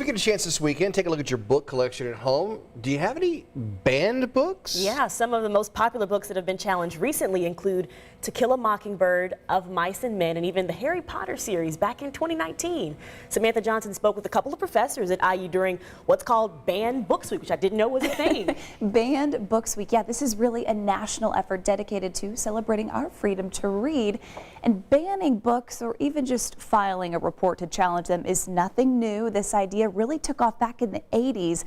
you get a chance this weekend, take a look at your book collection at home. Do you have any banned books? Yeah, some of the most popular books that have been challenged recently include To Kill a Mockingbird, Of Mice and Men, and even the Harry Potter series back in 2019. Samantha Johnson spoke with a couple of professors at IU during what's called Banned Books Week, which I didn't know was a thing. Banned Books Week. Yeah, this is really a national effort dedicated to celebrating our freedom to read. And banning books or even just filing a report to challenge them is nothing new. This idea really took off back in the 80s.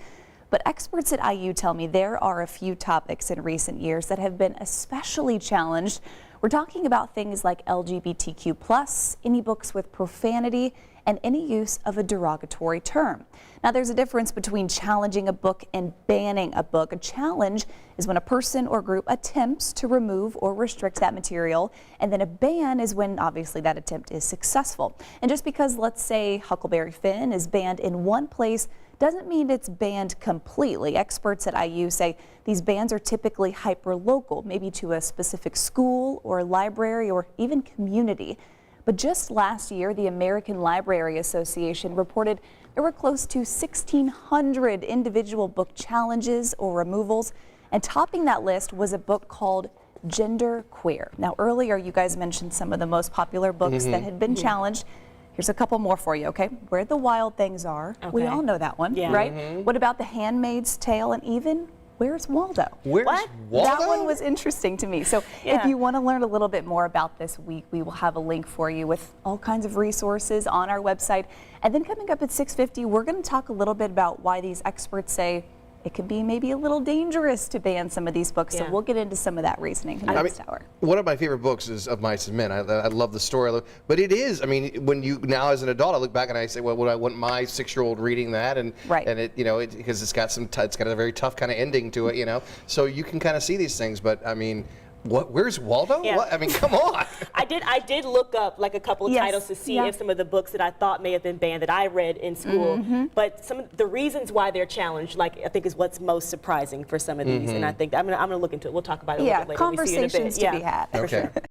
But experts at IU tell me there are a few topics in recent years that have been especially challenged. We're talking about things like LGBTQ+, any books with profanity, and any use of a derogatory term. Now, there's a difference between challenging a book and banning a book. A challenge is when a person or group attempts to remove or restrict that material, and then a ban is when obviously that attempt is successful. And just because, let's say, Huckleberry Finn is banned in one place doesn't mean it's banned completely. Experts at IU say these bans are typically hyper-local, maybe to a specific school or library or even community. But just last year, the American Library Association reported there were close to 1,600 individual book challenges or removals, and topping that list was a book called Gender Queer. Now, earlier you guys mentioned some of the most popular books that had been challenged. Here's a couple more for you, okay? Where the Wild Things Are. Okay. We all know that one, right? What about The Handmaid's Tale, and even Where's Waldo? Where's Waldo? That one was interesting to me. So if you want to learn a little bit more about this week, we will have a link for you with all kinds of resources on our website. And then coming up at 6:50, we're going to talk a little bit about why these experts say it can be maybe a little dangerous to ban some of these books. So we'll get into some of that reasoning in the next hour. One of my favorite books is Of Mice and Men. I love the story, but it is, I mean, when you, now as an adult, I look back and I say, well, would I want my 6-year-old reading that? And it, you know, because it's got it's got a very tough kind of ending to it, you know, so you can kind of see these things, but I mean, where's Waldo? Yeah. What? I mean, come on. I did look up like a couple of titles to see if some of the books that I thought may have been banned that I read in school. But some of the reasons why they're challenged, like I think, is what's most surprising for some of these. And I think I'm gonna look into it. We'll talk about it a little bit later. Conversations to be had. Okay.